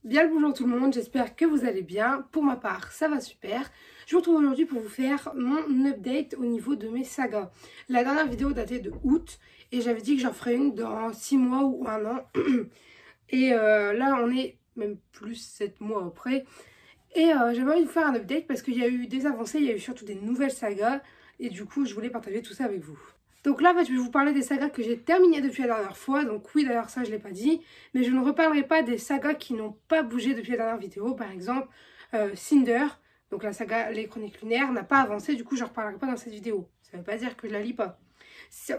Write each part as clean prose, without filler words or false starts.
Bien le bonjour tout le monde, j'espère que vous allez bien. Pour ma part, ça va super. Je vous retrouve aujourd'hui pour vous faire mon update au niveau de mes sagas. La dernière vidéo datait de août et j'avais dit que j'en ferais une dans 6 mois ou 1 an. Et là, on est même plus 7 mois après. Et j'avais envie de vous faire un update parce qu'il y a eu des avancées, il y a eu surtout des nouvelles sagas. Et du coup, je voulais partager tout ça avec vous. Donc là, en fait, je vais vous parler des sagas que j'ai terminées depuis la dernière fois. Donc oui, d'ailleurs, ça, je ne l'ai pas dit. Mais je ne reparlerai pas des sagas qui n'ont pas bougé depuis la dernière vidéo. Par exemple, Cinder, donc la saga Les Chroniques Lunaires, n'a pas avancé. Du coup, je ne reparlerai pas dans cette vidéo. Ça ne veut pas dire que je la lis pas.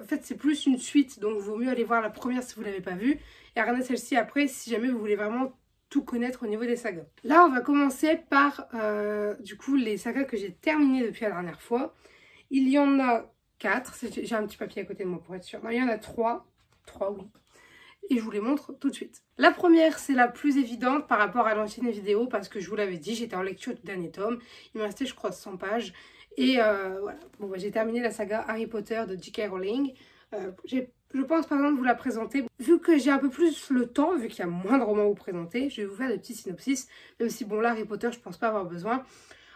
En fait, c'est plus une suite. Donc, il vaut mieux aller voir la première si vous ne l'avez pas vue. Et regarder celle-ci après si jamais vous voulez vraiment tout connaître au niveau des sagas. Là, on va commencer par, du coup, les sagas que j'ai terminées depuis la dernière fois. Il y en a 4, j'ai un petit papier à côté de moi pour être sûre. Non, il y en a 3, oui. Et je vous les montre tout de suite. La première, c'est la plus évidente par rapport à l'ancienne vidéo parce que je vous l'avais dit, j'étais en lecture du dernier tome. Il me restait, je crois, 100 pages. Et voilà, bon, bah, j'ai terminé la saga Harry Potter de J.K. Rowling. Je pense par exemple vous la présenter. Vu que j'ai un peu plus le temps, vu qu'il y a moins de romans à vous présenter, je vais vous faire des petits synopsis. Même si bon là, Harry Potter, je pense pas avoir besoin.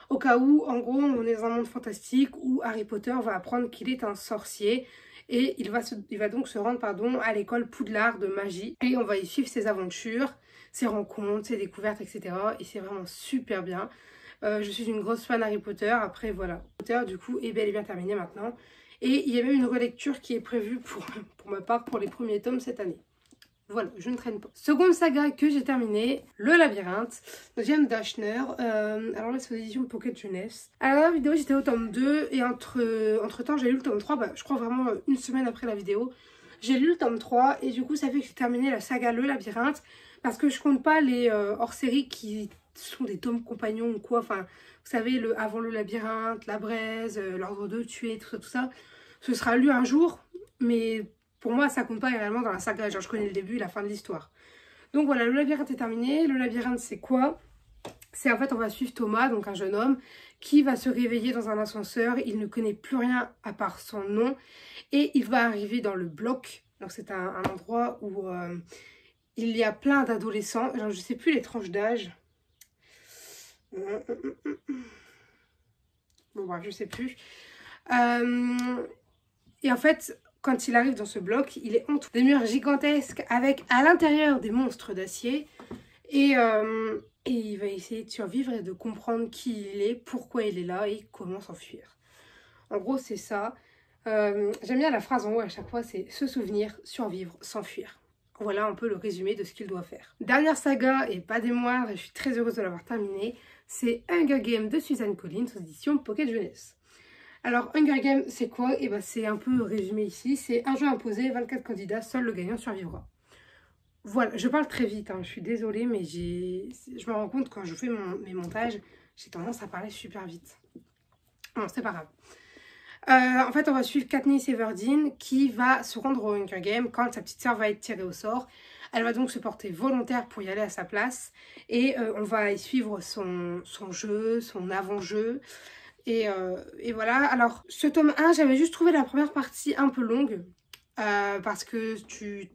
Au cas où, en gros, on est dans un monde fantastique où Harry Potter va apprendre qu'il est un sorcier et il va donc se rendre à l'école Poudlard de magie. Et on va y suivre ses aventures, ses rencontres, ses découvertes, etc. Et c'est vraiment super bien. Je suis une grosse fan Harry Potter. Après, voilà. Potter, du coup, est bel et bien terminé maintenant. Et il y a même une relecture qui est prévue pour ma part pour les premiers tomes cette année. Voilà, je ne traîne pas. Seconde saga que j'ai terminée, Le Labyrinthe, de James Dashner. Alors là, c'est aux éditions Pocket Jeunesse. À la dernière vidéo, j'étais au tome 2 et entre temps, j'ai lu le tome 3, je crois vraiment une semaine après la vidéo. J'ai lu le tome 3 et du coup, ça fait que j'ai terminé la saga Le Labyrinthe parce que je compte pas les hors-série qui sont des tomes compagnons ou quoi. Enfin, vous savez, avant Le Labyrinthe, La Braise, L'Ordre de Tuer, tout ça. Ce sera lu un jour, mais pour moi, ça compte pas réellement dans la saga. Genre, je connais le début et la fin de l'histoire. Donc voilà, Le Labyrinthe est terminé. Le Labyrinthe, c'est quoi? C'est en fait, on va suivre Thomas, donc un jeune homme, qui va se réveiller dans un ascenseur. Il ne connaît plus rien à part son nom. Et il va arriver dans le bloc. Donc c'est un endroit où il y a plein d'adolescents. Genre, je sais plus les tranches d'âge. Bon, bref, je sais plus. Et en fait, quand il arrive dans ce bloc, il est entouré de murs gigantesques avec à l'intérieur des monstres d'acier. Et il va essayer de survivre et de comprendre qui il est, pourquoi il est là et comment s'enfuir. En gros, c'est ça. J'aime bien la phrase en haut à chaque fois, c'est se souvenir, survivre, s'enfuir. Voilà un peu le résumé de ce qu'il doit faire. Dernière saga, et pas des moindres, et je suis très heureuse de l'avoir terminée, c'est Hunger Games de Suzanne Collins, aux éditions Pocket Jeunesse. Alors, Hunger Games, c'est quoi? Et ben, c'est un peu résumé ici. C'est un jeu imposé, 24 candidats, seul le gagnant survivra. Voilà, je parle très vite, hein, je suis désolée, mais je me rends compte quand je fais mes montages, j'ai tendance à parler super vite. Bon, c'est pas grave. En fait, on va suivre Katniss Everdeen qui va se rendre au Hunger Games quand sa petite sœur va être tirée au sort. Elle va donc se porter volontaire pour y aller à sa place. Et on va y suivre son jeu, son avant-jeu. Et voilà, alors ce tome 1, j'avais juste trouvé la première partie un peu longue parce que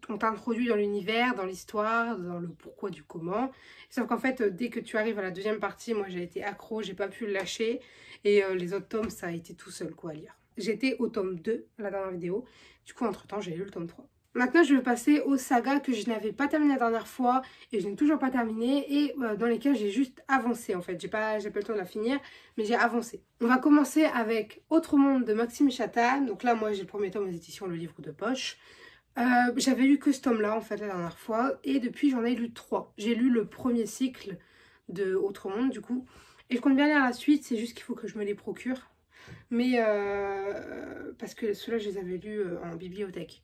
on t'introduit dans l'univers, dans l'histoire, dans le pourquoi du comment. Sauf qu'en fait, dès que tu arrives à la deuxième partie, moi j'ai été accro, j'ai pas pu le lâcher. Et les autres tomes, ça a été tout seul quoi à lire. J'étais au tome 2, la dernière vidéo. Du coup, entre-temps, j'ai lu le tome 3. Maintenant, je vais passer aux sagas que je n'avais pas terminé la dernière fois et je n'ai toujours pas terminé et dans lesquelles j'ai juste avancé en fait. J'ai pas eu le temps de la finir, mais j'ai avancé. On va commencer avec Autre Monde de Maxime Chatham. Donc là, moi, j'ai le premier tome aux éditions Le Livre de Poche. J'avais lu que ce tome-là en fait la dernière fois et depuis, j'en ai lu 3. J'ai lu le premier cycle de Autre Monde du coup et je compte bien lire la suite. C'est juste qu'il faut que je me les procure. Mais parce que ceux-là, je les avais lus en bibliothèque.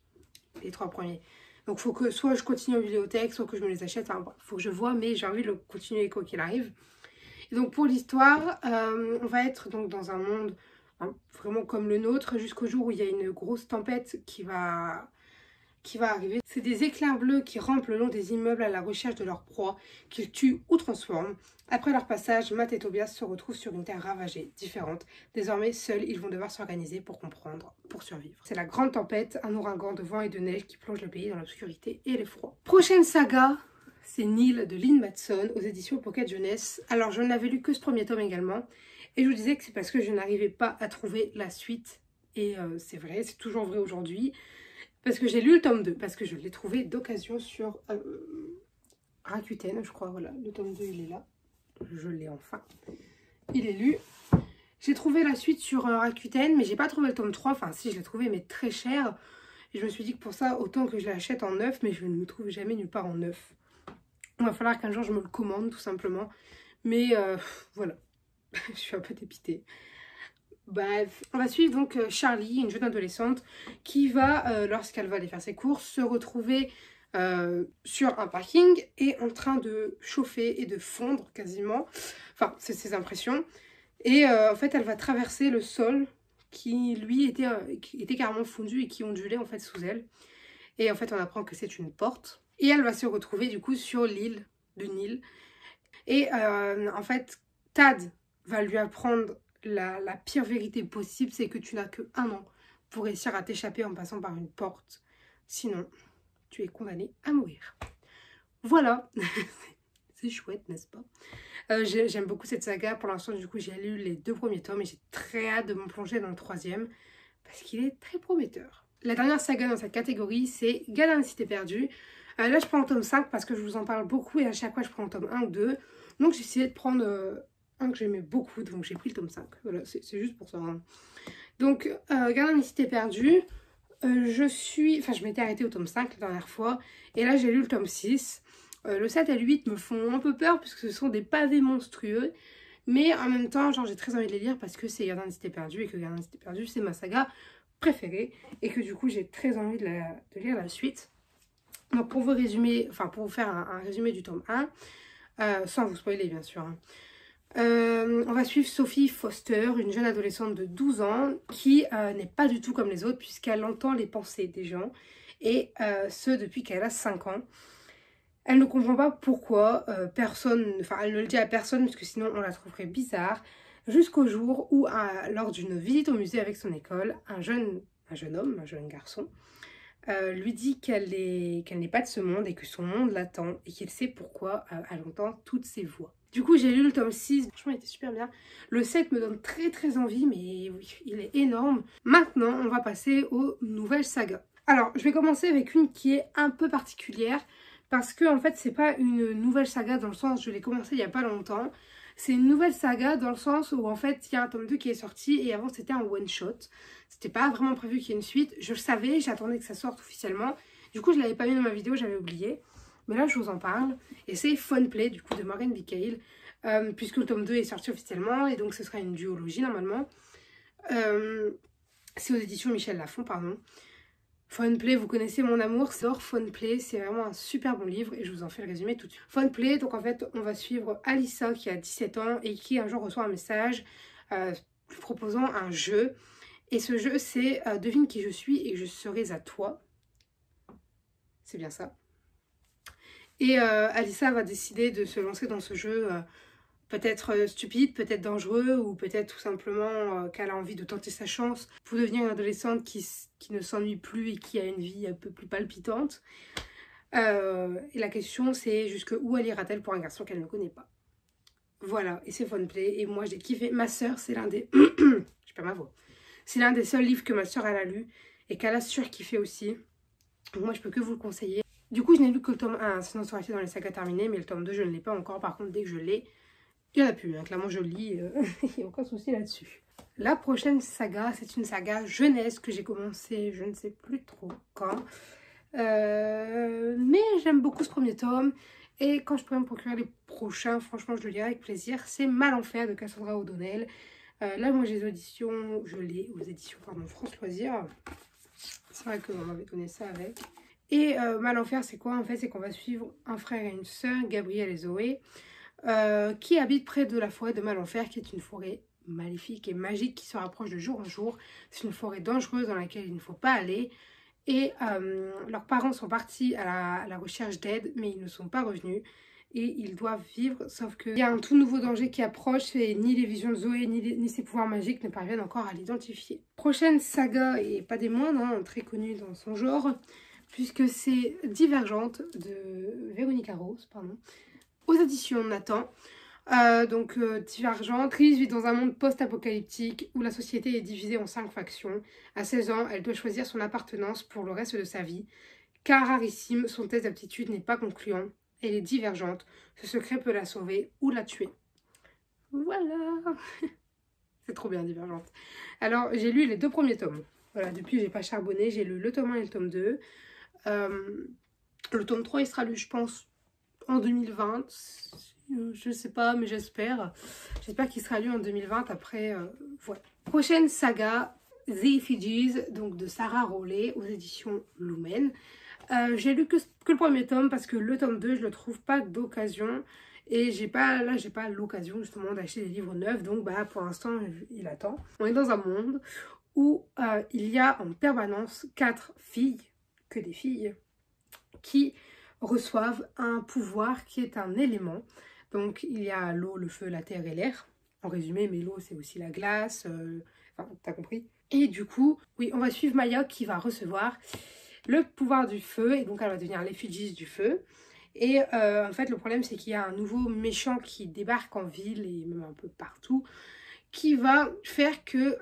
Les 3 premiers. Donc, il faut que soit je continue en bibliothèque, soit que je me les achète. Enfin, il faut que je vois, mais j'ai envie de le continuer quoi qu'il arrive. Et donc, pour l'histoire, on va être donc dans un monde vraiment comme le nôtre, jusqu'au jour où il y a une grosse tempête qui va arriver. C'est des éclairs bleus qui rampent le long des immeubles à la recherche de leur proie, qu'ils tuent ou transforment. Après leur passage, Matt et Tobias se retrouvent sur une terre ravagée, différente. Désormais, seuls, ils vont devoir s'organiser pour comprendre, pour survivre. C'est la grande tempête, un ouragan de vent et de neige qui plonge le pays dans l'obscurité et l'effroi. Prochaine saga, C'est Nil de Lynn Matson aux éditions Pocket Jeunesse. Alors je n'avais lu que ce premier tome également. Et je vous disais que c'est parce que je n'arrivais pas à trouver la suite. Et c'est vrai, c'est toujours vrai aujourd'hui. Parce que j'ai lu le tome 2, parce que je l'ai trouvé d'occasion sur Rakuten, je crois. Voilà, le tome 2 il est là. Je l'ai enfin. Il est lu. J'ai trouvé la suite sur Rakuten, mais j'ai pas trouvé le tome 3. Enfin si, je l'ai trouvé, mais très cher. Et je me suis dit que pour ça, autant que je l'achète en neuf, mais je ne le trouve jamais nulle part en neuf. Il va falloir qu'un jour je me le commande, tout simplement. Mais voilà, je suis un peu dépitée. Bref, on va suivre donc Charlie, une jeune adolescente, qui va, lorsqu'elle va aller faire ses courses, se retrouver sur un parking et en train de chauffer et de fondre quasiment. Enfin, c'est ses impressions. Et en fait, elle va traverser le sol qui, lui, était carrément fondu et qui ondulait en fait sous elle. Et en fait, on apprend que c'est une porte. Et elle va se retrouver du coup sur l'île de Nil. Et en fait, Tad va lui apprendre la pire vérité possible, c'est que tu n'as que 1 an pour réussir à t'échapper en passant par une porte. Sinon, tu es condamné à mourir. Voilà. C'est chouette, n'est-ce pas? J'aime beaucoup cette saga. Pour l'instant, du coup, j'ai lu les 2 premiers tomes et j'ai très hâte de me plonger dans le 3e parce qu'il est très prometteur. La dernière saga dans cette catégorie, c'est Gamin Cité Perdue. Là, je prends le tome 5 parce que je vous en parle beaucoup et à chaque fois, je prends le tome 1 ou 2. Donc, j'ai essayé de prendre un que j'aimais beaucoup, donc j'ai pris le tome 5. Voilà, c'est juste pour ça. Hein. Donc, Gamin Cité Perdue, je m'étais arrêtée au tome 5 la dernière fois et là, j'ai lu le tome 6. Le 7 et le 8 me font un peu peur puisque ce sont des pavés monstrueux. Mais en même temps, genre, j'ai très envie de les lire parce que c'est Gardien de Cité Perdue et que Gardien de Cité Perdue, c'est ma saga préférée. Et que du coup, j'ai très envie de lire la suite. Donc, pour vous résumer, enfin, pour vous faire un résumé du tome 1, sans vous spoiler bien sûr. Hein. On va suivre Sophie Foster, une jeune adolescente de 12 ans qui n'est pas du tout comme les autres puisqu'elle entend les pensées des gens. Et ce, depuis qu'elle a 5 ans. Elle ne comprend pas pourquoi elle ne le dit à personne parce que sinon on la trouverait bizarre. Jusqu'au jour où, lors d'une visite au musée avec son école, un jeune garçon, lui dit qu'elle n'est pas de ce monde et que son monde l'attend et qu'il sait pourquoi elle entend toutes ces voix. Du coup, j'ai lu le tome 6, franchement, il était super bien. Le 7 me donne très très envie, mais oui, il est énorme. Maintenant, on va passer aux nouvelles sagas. Alors, je vais commencer avec une qui est un peu particulière. Parce que en fait c'est pas une nouvelle saga dans le sens je l'ai commencé il y a pas longtemps. C'est une nouvelle saga dans le sens où en fait il y a un tome 2 qui est sorti et avant c'était un one shot. C'était pas vraiment prévu qu'il y ait une suite. Je le savais, j'attendais que ça sorte officiellement. Du coup je l'avais pas mis dans ma vidéo, j'avais oublié. Mais là je vous en parle. Et c'est Fun Play du coup de Morgan B. Cale. Puisque le tome 2 est sorti officiellement et donc ce sera une duologie normalement. C'est aux éditions Michel Lafon, pardon. Fun Play, vous connaissez mon amour, j'adore Fun Play, c'est vraiment un super bon livre et je vous en fais le résumé tout de suite. Fun Play, donc en fait on va suivre Alyssa qui a 17 ans et qui un jour reçoit un message lui proposant un jeu. Et ce jeu c'est devine qui je suis et je serai à toi. C'est bien ça. Et Alyssa va décider de se lancer dans ce jeu peut-être stupide, peut-être dangereux ou peut-être tout simplement qu'elle a envie de tenter sa chance pour devenir une adolescente qui ne s'ennuie plus et qui a une vie un peu plus palpitante. Et la question c'est jusqu'où elle ira-t-elle pour un garçon qu'elle ne connaît pas. Voilà, et c'est Fun Play et moi j'ai kiffé. Ma soeur c'est l'un des... je perds ma voix. C'est l'un des seuls livres que ma soeur elle a lu et qu'elle a surkiffé aussi. Donc moi je peux que vous le conseiller. Du coup je n'ai lu que le tome 1, sinon ça aurait été dans les sagas terminées, mais le tome 2 je ne l'ai pas encore. Par contre dès que je l'ai, il n'y en a plus, hein. Clairement je lis, il n'y a aucun souci là-dessus. La prochaine saga, c'est une saga jeunesse que j'ai commencé, je ne sais plus trop quand. Mais j'aime beaucoup ce premier tome. Et quand je pourrais me procurer les prochains, franchement je le lirai avec plaisir. C'est Malenfer de Cassandra O'Donnell. Là moi j'ai les auditions, je l'ai aux éditions France Loisirs. C'est vrai qu'on m'avait donné ça avec. Et Malenfer c'est quoi en fait? C'est qu'on va suivre un frère et une soeur, Gabriel et Zoé. Qui habite près de la forêt de Malenfer, qui est une forêt maléfique et magique qui se rapproche de jour en jour. C'est une forêt dangereuse dans laquelle il ne faut pas aller. Et leurs parents sont partis à la recherche d'aide, mais ils ne sont pas revenus. Et ils doivent vivre, sauf qu'il y a un tout nouveau danger qui approche et ni les visions de Zoé ni ses pouvoirs magiques ne parviennent encore à l'identifier. Prochaine saga, et pas des moindres, hein, très connue dans son genre, puisque c'est Divergente de Véronica Rose, pardon, aux éditions Nathan. Divergente, Reese vit dans un monde post-apocalyptique où la société est divisée en 5 factions. À 16 ans, elle doit choisir son appartenance pour le reste de sa vie. Car rarissime, son test d'aptitude n'est pas concluant. Elle est divergente. Ce secret peut la sauver ou la tuer. Voilà. C'est trop bien, Divergente. Alors, j'ai lu les 2 premiers tomes. Voilà, depuis, j'ai pas charbonné. J'ai lu le tome 1 et le tome 2. Le tome 3, il sera lu, je pense, en 2020. Je sais pas, mais j'espère. J'espère qu'il sera lu en 2020. Après, voilà. Prochaine saga, The Effigies, donc de Sarah Rowley, aux éditions Lumen. J'ai lu que le premier tome parce que le tome 2, je le trouve pas d'occasion. Et j'ai pas l'occasion justement d'acheter des livres neufs. Donc bah pour l'instant, il attend. On est dans un monde où il y a en permanence 4 filles, que des filles, qui reçoivent un pouvoir qui est un élément. Donc il y a l'eau, le feu, la terre et l'air, en résumé, mais l'eau c'est aussi la glace, enfin t'as compris. Et du coup, oui, on va suivre Maya qui va recevoir le pouvoir du feu, et donc elle va devenir l'effigie du feu. Et en fait le problème c'est qu'il y a un nouveau méchant qui débarque en ville et même un peu partout, qui va faire que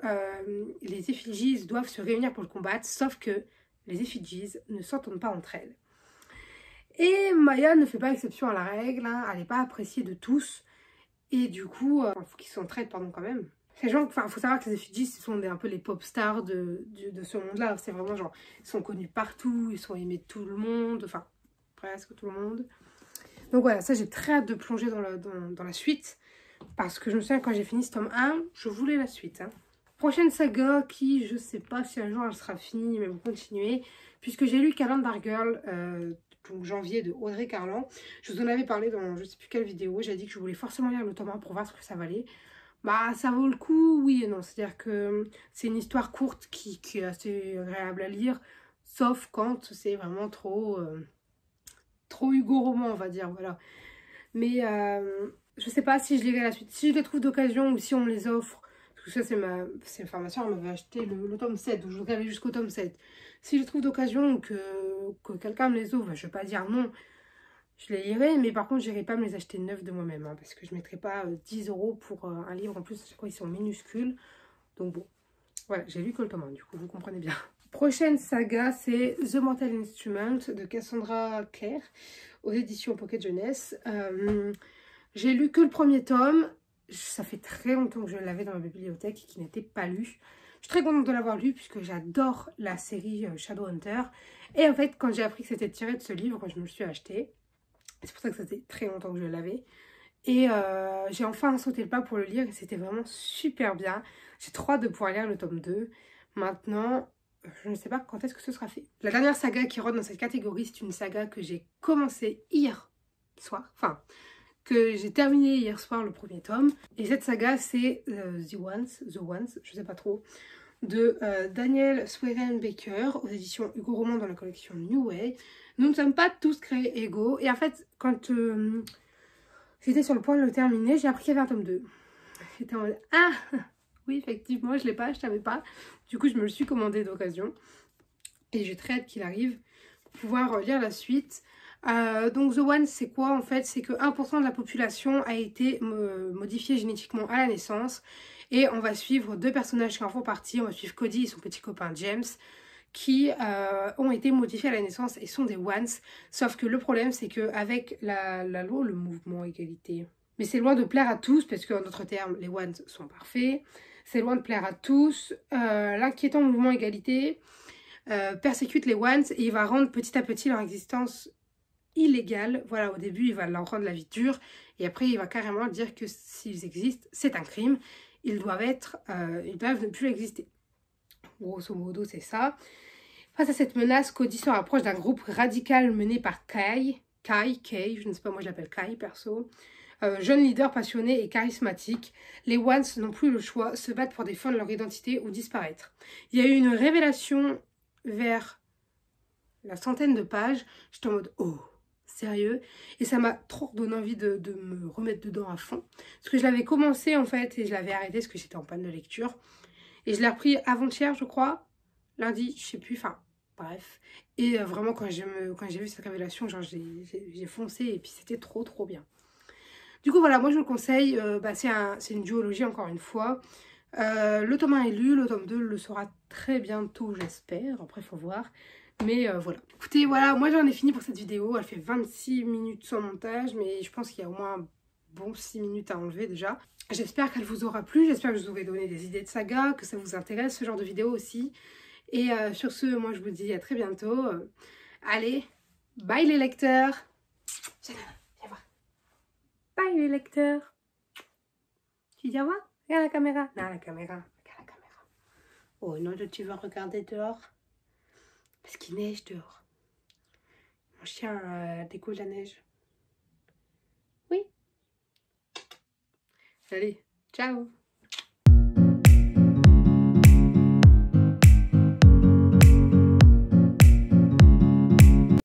les effigies doivent se réunir pour le combattre, sauf que les effigies ne s'entendent pas entre elles. Et Maya ne fait pas exception à la règle, hein, elle n'est pas appréciée de tous. Et du coup, il faut qu'ils s'entraident, pardon, quand même. Ces gens, enfin, il faut savoir que les effigies, ce sont un peu les pop stars de ce monde-là. C'est vraiment genre, ils sont connus partout, ils sont aimés de tout le monde, enfin, presque tout le monde. Donc voilà, ça j'ai très hâte de plonger dans la suite. Parce que je me souviens, quand j'ai fini ce tome 1, je voulais la suite. Hein. Prochaine saga qui, je sais pas si un jour elle sera finie, mais vont continuer. Puisque j'ai lu Calendar Girl, donc janvier de Audrey Carlan. Je vous en avais parlé dans je sais plus quelle vidéo. J'ai dit que je voulais forcément lire le tome 1 pour voir ce que ça valait. Bah ça vaut le coup, oui et non. C'est-à-dire que c'est une histoire courte qui est assez agréable à lire. Sauf quand c'est vraiment trop Hugo Roman, on va dire, voilà. Mais je sais pas si je lirai la suite. Si je les trouve d'occasion ou si on me les offre. Parce que ça, ma soeur m'avait acheté le tome 7. Donc je voudrais aller jusqu'au tome 7. Si je les trouve d'occasion ou que quelqu'un me les offre, je vais pas dire non. Je les lirai. Mais par contre, je n'irai pas me les acheter neufs de moi-même. Hein, parce que je ne mettrai pas 10 € pour un livre. En plus, je crois qu'ils sont minuscules. Donc bon. Voilà, j'ai lu que le tome 1. Du coup, vous comprenez bien. Prochaine saga, c'est The Mortal Instrument de Cassandra Clare aux éditions Pocket Jeunesse. J'ai lu que le premier tome. Ça fait très longtemps que je l'avais dans ma bibliothèque et qui n'était pas lu. Je suis très contente de l'avoir lu puisque j'adore la série Shadowhunter. Et en fait, quand j'ai appris que c'était tiré de ce livre, je me le suis acheté. C'est pour ça que ça fait très longtemps que je l'avais. Et j'ai enfin sauté le pas pour le lire et c'était vraiment super bien. J'ai trop hâte de pouvoir lire le tome 2. Maintenant, je ne sais pas quand est-ce que ce sera fait. La dernière saga qui rentre dans cette catégorie, c'est une saga que j'ai commencé hier soir. Enfin, que j'ai terminé hier soir le premier tome. Et cette saga, c'est The Ones, je sais pas trop, de Daniel Sweren Baker aux éditions Hugo Roman dans la collection New Way. Nous ne sommes pas tous créés égaux. Et en fait, quand j'étais sur le point de le terminer, j'ai appris qu'il y avait un tome 2. J'étais en mode, ah oui, effectivement, je ne l'ai pas, je ne savais pas. Du coup, je me le suis commandé d'occasion. Et j'ai très hâte qu'il arrive pour pouvoir lire la suite. Donc The One, c'est quoi en fait? C'est que 1% de la population a été modifiée génétiquement à la naissance. Et on va suivre 2 personnages qui en font partie. On va suivre Cody et son petit copain James, qui ont été modifiés à la naissance et sont des Ones. Sauf que le problème, c'est qu'avec la loi, le mouvement égalité... Mais c'est loin de plaire à tous, parce qu'en d'autres termes, les Ones sont parfaits. C'est loin de plaire à tous. L'inquiétant mouvement égalité persécute les Ones et il va rendre petit à petit leur existence illégale. Voilà, au début, il va leur rendre la vie dure. Et après, il va carrément dire que s'ils existent, c'est un crime. Ils doivent ne plus exister. Grosso modo, c'est ça. Face à cette menace, Cody se rapproche d'un groupe radical mené par Kay, je ne sais pas, moi je l'appelle Kay perso. Jeune leader passionné et charismatique, les Ones n'ont plus le choix, se battent pour défendre leur identité ou disparaître. Il y a eu une révélation vers la centaine de pages. J'étais en mode, oh, sérieux? Et ça m'a trop donné envie de me remettre dedans à fond. Parce que je l'avais commencé en fait et je l'avais arrêté parce que j'étais en panne de lecture. Et je l'ai repris avant-hier, je crois. Lundi, je sais plus, enfin, Bref. Et vraiment, quand j'ai vu cette révélation, genre j'ai foncé et puis c'était trop bien. Du coup, voilà, moi je vous le conseille. C'est une duologie, encore une fois. Le tome 1 est lu, le tome 2 le sera très bientôt, j'espère. Après, il faut voir. Mais voilà. Écoutez, voilà, moi j'en ai fini pour cette vidéo. Elle fait 26 minutes sans montage, mais je pense qu'il y a au moins un bon 6 minutes à enlever déjà. J'espère qu'elle vous aura plu, j'espère que je vous aurai donné des idées de saga, que ça vous intéresse, ce genre de vidéo aussi. Et sur ce, moi je vous dis à très bientôt. Allez, bye les lecteurs. Viens voir. Bye les lecteurs. Tu dis au revoir? Regarde la caméra. Non, la caméra. Regarde la caméra. Oh non, tu vas regarder dehors. Parce qu'il neige dehors. Mon chien découvre la neige. Oui. Allez, ciao.